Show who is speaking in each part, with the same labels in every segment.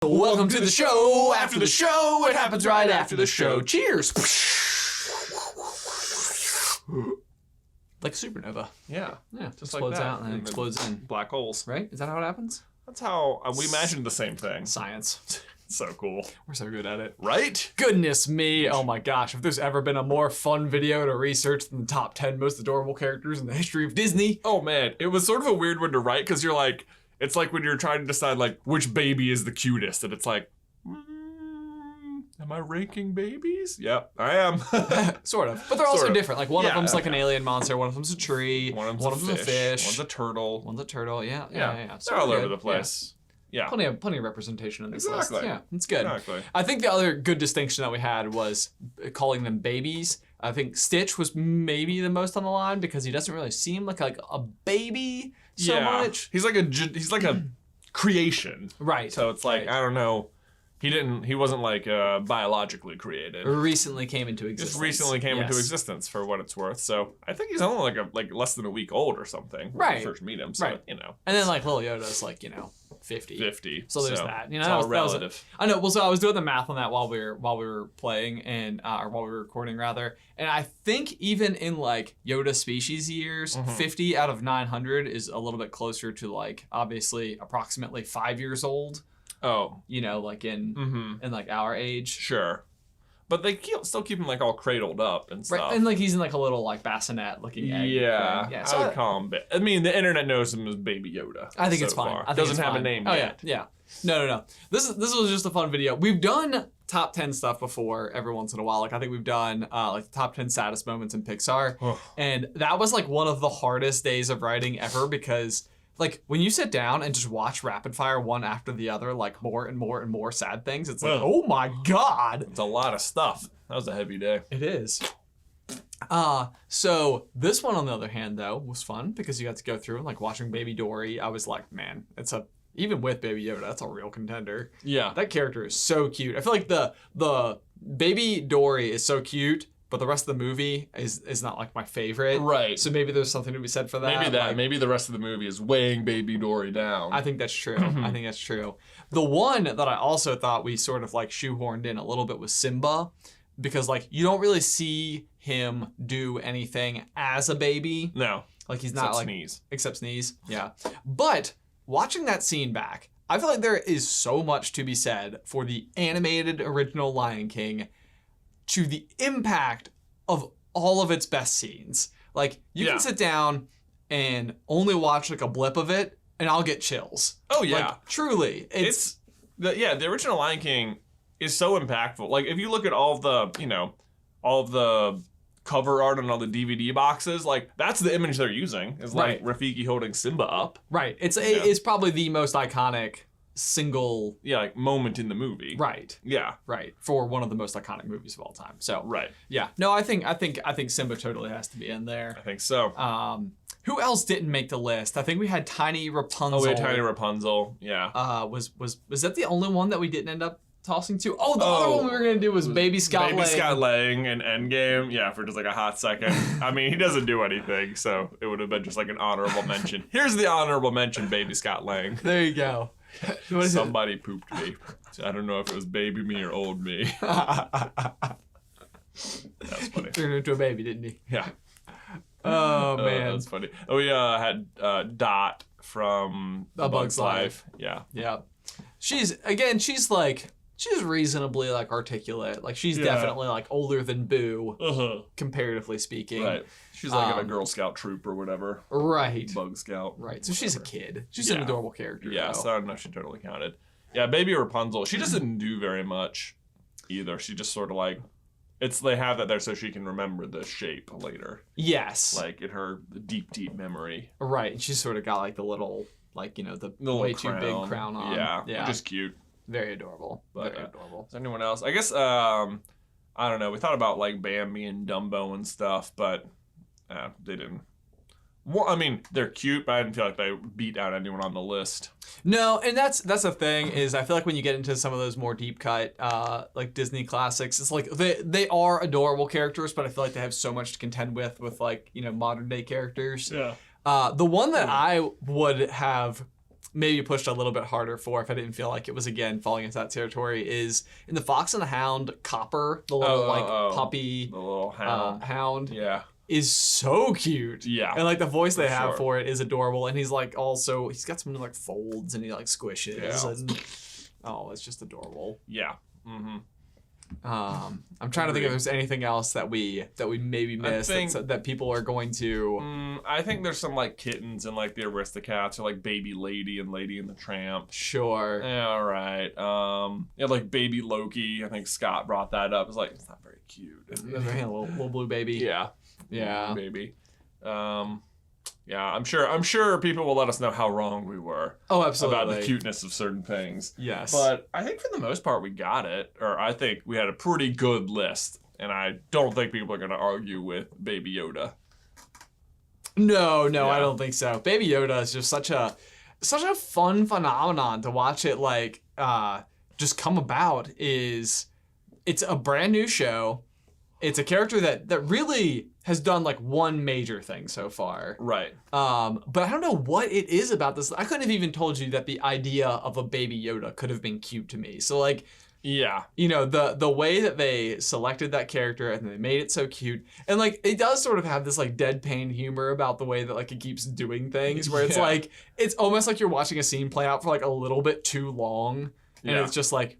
Speaker 1: Welcome to the show. After the show, it happens right after the show. Cheers. Like supernova.
Speaker 2: Yeah.
Speaker 1: Just
Speaker 2: Just like
Speaker 1: explodes
Speaker 2: that.
Speaker 1: out and then explodes in.
Speaker 2: Black holes.
Speaker 1: Right? Is that how it happens?
Speaker 2: That's how we imagined the same thing.
Speaker 1: Science.
Speaker 2: So cool.
Speaker 1: We're so good at it.
Speaker 2: Right?
Speaker 1: Goodness me. Oh my gosh. If there's ever been a more fun video to research than the top 10 most adorable characters in the history of Disney.
Speaker 2: Oh man, it was sort of a weird one to write because you're like, it's like when you're trying to decide like which baby is the cutest, and it's like, am I ranking babies? Yep, I am.
Speaker 1: Sort of. But they're also
Speaker 2: Sort of.
Speaker 1: different. Like one of
Speaker 2: Yeah,
Speaker 1: them's like an
Speaker 2: okay.
Speaker 1: alien monster, one of them's a tree,
Speaker 2: One of them's a fish. One's a turtle.
Speaker 1: One's a turtle. Yeah. So
Speaker 2: They're all
Speaker 1: we're
Speaker 2: over
Speaker 1: good.
Speaker 2: the place. Yeah.
Speaker 1: Plenty of representation in this list.
Speaker 2: Exactly.
Speaker 1: Yeah, it's good.
Speaker 2: Exactly.
Speaker 1: I think the other good distinction that we had was calling them babies. I think Stitch was maybe the most on the line because he doesn't really seem like a baby so much.
Speaker 2: He's like a creation.
Speaker 1: Right.
Speaker 2: So it's like,
Speaker 1: Right.
Speaker 2: I don't know. He wasn't like biologically created.
Speaker 1: recently came into existence.
Speaker 2: Just recently came into
Speaker 1: Yes.
Speaker 2: existence for what it's worth. So I think he's only like less than a week old or something when
Speaker 1: Right.
Speaker 2: you first meet him. So,
Speaker 1: Right.
Speaker 2: you know.
Speaker 1: And then like Lil Yoda's like 50.
Speaker 2: 50.
Speaker 1: So there's that. You know,
Speaker 2: it's
Speaker 1: that
Speaker 2: all
Speaker 1: was
Speaker 2: relative.
Speaker 1: I know. Well, so I was doing the math on that while we were playing and or while we were recording rather. And I think even in like Yoda species years, 50 out of 900 is a little bit closer to like obviously approximately 5 years old.
Speaker 2: Oh.
Speaker 1: You know, like in like our age.
Speaker 2: Sure. But they still keep him like all cradled up and stuff.
Speaker 1: Right. And like he's in like a little like bassinet looking egg
Speaker 2: Yeah.
Speaker 1: thing. Yeah.
Speaker 2: I would call him. I mean, the internet knows him as Baby Yoda.
Speaker 1: I think
Speaker 2: so
Speaker 1: it's fine.
Speaker 2: far.
Speaker 1: I think
Speaker 2: Doesn't
Speaker 1: it's
Speaker 2: have
Speaker 1: fine.
Speaker 2: a name
Speaker 1: Oh
Speaker 2: yet.
Speaker 1: yeah. No. This was just a fun video. We've done top 10 stuff before every once in a while. Like I think we've done like the top 10 saddest moments in Pixar, and that was like one of the hardest days of writing ever because like when you sit down and just watch rapid fire one after the other, like more and more and more sad things, it's like, oh my god,
Speaker 2: It's a lot of stuff. That was a heavy day.
Speaker 1: it is. So this one on the other hand though was fun because you got to go through and like watching Baby Dory. I was like, man, even with Baby Yoda, that's a real contender.
Speaker 2: Yeah.
Speaker 1: That character is so cute. I feel like the Baby Dory is so cute, but the rest of the movie is not like my favorite.
Speaker 2: Right.
Speaker 1: So maybe there's something to be said for that.
Speaker 2: Maybe that.
Speaker 1: Like,
Speaker 2: Maybe the rest of the movie is weighing Baby Dory down.
Speaker 1: I think that's true. I think that's true. The one that I also thought we sort of like shoehorned in a little bit was Simba, because like you don't really see him do anything as a baby.
Speaker 2: No.
Speaker 1: Like he's not
Speaker 2: Except
Speaker 1: like
Speaker 2: sneeze.
Speaker 1: except sneeze. Yeah. But watching that scene back, I feel like there is so much to be said for the animated original Lion King to the impact of all of its best scenes. Like you
Speaker 2: Yeah.
Speaker 1: can sit down and only watch like a blip of it and I'll get chills.
Speaker 2: Oh yeah.
Speaker 1: Like truly.
Speaker 2: The original Lion King is so impactful. Like if you look at all of the cover art on all the DVD boxes, like that's the image they're using. Is like Rafiki holding Simba up.
Speaker 1: right. It's probably the most iconic single
Speaker 2: Yeah, like moment in the movie.
Speaker 1: right.
Speaker 2: Yeah.
Speaker 1: Right. For one of the most iconic movies of all time. So
Speaker 2: Right.
Speaker 1: yeah. No, I think Simba totally has to be in there.
Speaker 2: I think so.
Speaker 1: Who else didn't make the list? I think we had Tiny Rapunzel.
Speaker 2: Oh, we had Tiny Rapunzel. Yeah.
Speaker 1: Was that the only one that we didn't end up tossing to? Oh, the other one we were gonna do was Baby Scott Lang.
Speaker 2: Baby Scott Lang in Endgame. Yeah, for just like a hot second. I mean, he doesn't do anything, so it would have been just like an honorable mention. Here's the honorable mention, Baby Scott Lang.
Speaker 1: There you go. What is
Speaker 2: Somebody pooped me. I don't know if it was baby me or old me.
Speaker 1: it?
Speaker 2: That's funny.
Speaker 1: Turned into a baby, didn't he?
Speaker 2: Yeah.
Speaker 1: Oh man.
Speaker 2: That's funny. Oh, we had Dot from
Speaker 1: A Bug's Life.
Speaker 2: Yeah.
Speaker 1: Yeah. She's reasonably like articulate. Like she's
Speaker 2: Yeah.
Speaker 1: definitely like older than Boo,
Speaker 2: Uh-huh.
Speaker 1: comparatively speaking.
Speaker 2: Right. She's like in a Girl Scout troop or whatever.
Speaker 1: Right.
Speaker 2: Bug Scout.
Speaker 1: Right. So she's a kid. She's an
Speaker 2: Yeah.
Speaker 1: adorable character.
Speaker 2: Yeah,
Speaker 1: though.
Speaker 2: so I don't know if she totally counted. Yeah, Baby Rapunzel. She just didn't do very much either. She just sort of like, they have that there so she can remember the shape later.
Speaker 1: Yes.
Speaker 2: Like in her deep, deep memory.
Speaker 1: Right. And she's sort of got like the little, like, you know, the
Speaker 2: little
Speaker 1: way too big crown on.
Speaker 2: Yeah,
Speaker 1: Yeah.
Speaker 2: just cute.
Speaker 1: Very adorable.
Speaker 2: But,
Speaker 1: Very adorable.
Speaker 2: Is there anyone else? I guess, I don't know. We thought about like Bambi and Dumbo and stuff, but they didn't. Well, I mean, they're cute, but I didn't feel like they beat out anyone on the list.
Speaker 1: No, and that's the thing is I feel like when you get into some of those more deep cut like Disney classics, it's like they are adorable characters, but I feel like they have so much to contend with like, you know, modern day characters.
Speaker 2: Yeah.
Speaker 1: The one that I would have maybe pushed a little bit harder for if I didn't feel like it was again falling into that territory is in the Fox and the Hound, Copper, the little puppy,
Speaker 2: the little hound.
Speaker 1: Yeah. Is so cute.
Speaker 2: Yeah.
Speaker 1: And like the voice they have for it is adorable. And he's like also he's got some like folds and he like squishes and it's just adorable.
Speaker 2: Yeah. Mm-hmm.
Speaker 1: I'm trying to think if there's anything else that we maybe missed that people are going to.
Speaker 2: I think there's some like kittens and like the Aristocats or like Baby Lady and Lady and the Tramp.
Speaker 1: Sure.
Speaker 2: Yeah, all right. Yeah, like Baby Loki. I think Scott brought that up. It's like it's not very cute.
Speaker 1: Little blue baby.
Speaker 2: Yeah.
Speaker 1: Yeah.
Speaker 2: Blue baby. Yeah, I'm sure people will let us know how wrong we were.
Speaker 1: Oh, absolutely.
Speaker 2: About the cuteness of certain things.
Speaker 1: Yes.
Speaker 2: But I think for the most part we got it, or I think we had a pretty good list, and I don't think people are going to argue with Baby Yoda.
Speaker 1: No, I don't think so. Baby Yoda is just such a fun phenomenon to watch it like just come about. It's a brand new show. It's a character that really has done like one major thing so far.
Speaker 2: Right.
Speaker 1: But I don't know what it is about this. I couldn't have even told you that the idea of a Baby Yoda could have been cute to me. So like,
Speaker 2: yeah,
Speaker 1: you know, the way that they selected that character and they made it so cute. And like it does sort of have this like deadpan humor about the way that like it keeps doing things where it's like it's almost like you're watching a scene play out for like a little bit too long. And it's just like,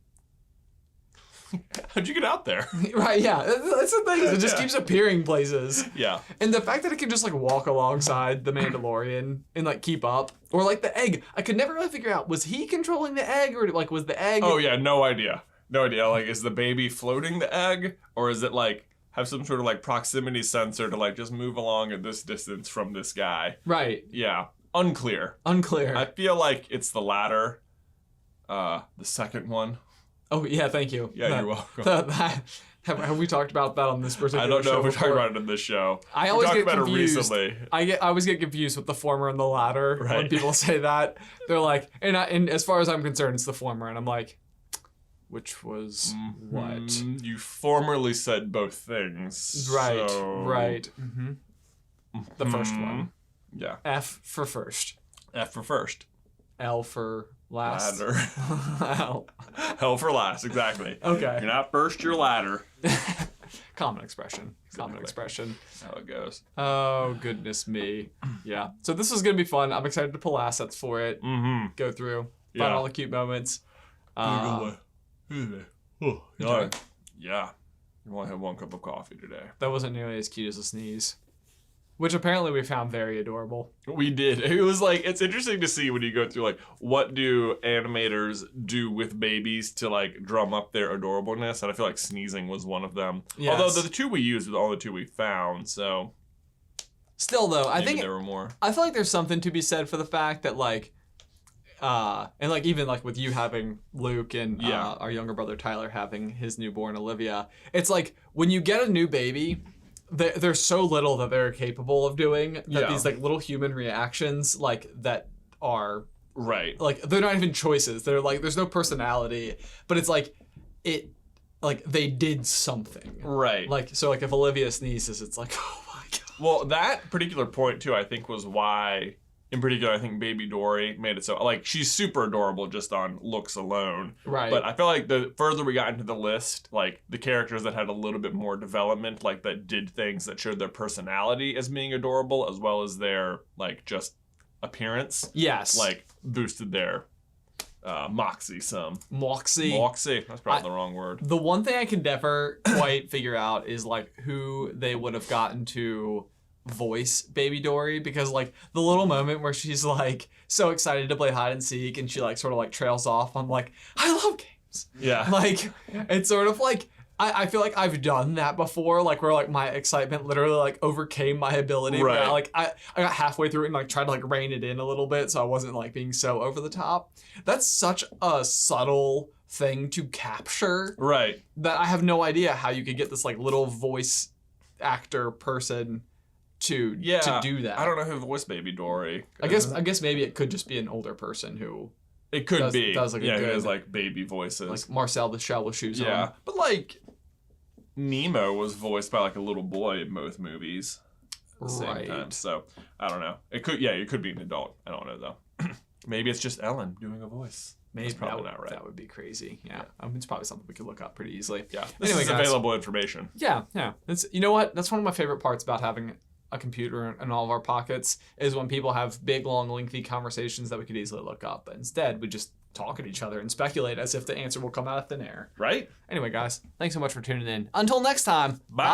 Speaker 2: how'd you get out there?
Speaker 1: Right, yeah. That's the thing. It just keeps appearing places.
Speaker 2: Yeah.
Speaker 1: And the fact that it can just like walk alongside the Mandalorian and like keep up. Or like the egg. I could never really figure out, was he controlling the egg or like was the egg?
Speaker 2: Oh yeah, no idea. No idea. Like, is the baby floating the egg? Or is it like have some sort of like proximity sensor to like just move along at this distance from this guy?
Speaker 1: Right.
Speaker 2: Yeah. Unclear.
Speaker 1: I
Speaker 2: feel like it's the latter. The second one.
Speaker 1: Oh, yeah, thank you.
Speaker 2: Yeah, you're welcome.
Speaker 1: Have we talked about that on this particular show?
Speaker 2: I don't know if we
Speaker 1: before?
Speaker 2: talked about it in this show.
Speaker 1: I always get
Speaker 2: about
Speaker 1: confused.
Speaker 2: It recently.
Speaker 1: I always get confused with the former and the latter when
Speaker 2: Right.
Speaker 1: people say that. They're like, and as far as I'm concerned, it's the former. And I'm like, which was what?
Speaker 2: You formerly said both things.
Speaker 1: Right,
Speaker 2: so...
Speaker 1: right. Mm-hmm. The first one.
Speaker 2: Yeah.
Speaker 1: F for first.
Speaker 2: F for first.
Speaker 1: L for last.
Speaker 2: Ladder.
Speaker 1: L.
Speaker 2: Hell for last, exactly.
Speaker 1: Okay.
Speaker 2: You're not first, you're ladder.
Speaker 1: Common expression. Common expression.
Speaker 2: That's how it goes.
Speaker 1: Oh, goodness me. Yeah. So this is going to be fun. I'm excited to pull assets for it.
Speaker 2: Mm-hmm.
Speaker 1: Go through. Find all the cute moments.
Speaker 2: Yeah.
Speaker 1: Okay.
Speaker 2: Yeah. You only have one cup of coffee today.
Speaker 1: That wasn't nearly as cute as a sneeze. Which apparently we found very adorable.
Speaker 2: We did. It was like, it's interesting to see when you go through like, what do animators do with babies to like drum up their adorableness? And I feel like sneezing was one of them.
Speaker 1: Yes.
Speaker 2: Although the two we used were all the two we found, so.
Speaker 1: Still though, I think
Speaker 2: there were more.
Speaker 1: I feel like there's something to be said for the fact that like, and like even like with you having Luke and our younger brother Tyler having his newborn Olivia, it's like when you get a new baby, there's so little that they're capable of doing that these like little human reactions like that are
Speaker 2: right,
Speaker 1: like they're not even choices. They're like there's no personality, but it's like it like they did something.
Speaker 2: Right.
Speaker 1: Like so like if Olivia sneezes, it's like oh my god.
Speaker 2: Well, that particular point too, I think was why. In particular, I think Baby Dory made it so, like, she's super adorable just on looks alone.
Speaker 1: Right.
Speaker 2: But I feel like the further we got into the list, like, the characters that had a little bit more development, like, that did things that showed their personality as being adorable, as well as their, like, just appearance.
Speaker 1: Yes.
Speaker 2: Like, boosted their moxie some.
Speaker 1: Moxie.
Speaker 2: Moxie. That's probably the wrong word.
Speaker 1: The one thing I can never quite figure out is, like, who they would have gotten to voice Baby Dory, because like the little moment where she's like so excited to play hide and seek and she like sort of like trails off, I'm like, I love games.
Speaker 2: Yeah.
Speaker 1: Like it's sort of like I feel like I've done that before, like where like my excitement literally like overcame my ability.
Speaker 2: Right.
Speaker 1: Like I got halfway through it and like tried to like rein it in a little bit so I wasn't like being so over the top. That's such a subtle thing to capture.
Speaker 2: Right.
Speaker 1: That I have no idea how you could get this like little voice actor person to do that.
Speaker 2: I don't know who voiced Baby Dory.
Speaker 1: I guess maybe it could just be an older person who
Speaker 2: it could be.
Speaker 1: Does like
Speaker 2: who
Speaker 1: good,
Speaker 2: has like baby voices.
Speaker 1: Like Marcel the Shell with shoes on.
Speaker 2: But like Nemo was voiced by like a little boy in both movies at the same time. So I don't know. It could it could be an adult. I don't know though. Maybe it's just Ellen doing a voice.
Speaker 1: Maybe
Speaker 2: That's probably not right.
Speaker 1: That would be crazy. Yeah. It's probably something we could look up pretty easily.
Speaker 2: Yeah. This
Speaker 1: Anyway,
Speaker 2: is
Speaker 1: guys.
Speaker 2: available information.
Speaker 1: Yeah. It's, you know what? That's one of my favorite parts about having a computer in all of our pockets is when people have big, long, lengthy conversations that we could easily look up. But instead, we just talk at each other and speculate as if the answer will come out of thin air.
Speaker 2: Right?
Speaker 1: Anyway, guys, thanks so much for tuning in. Until next time.
Speaker 2: Bye.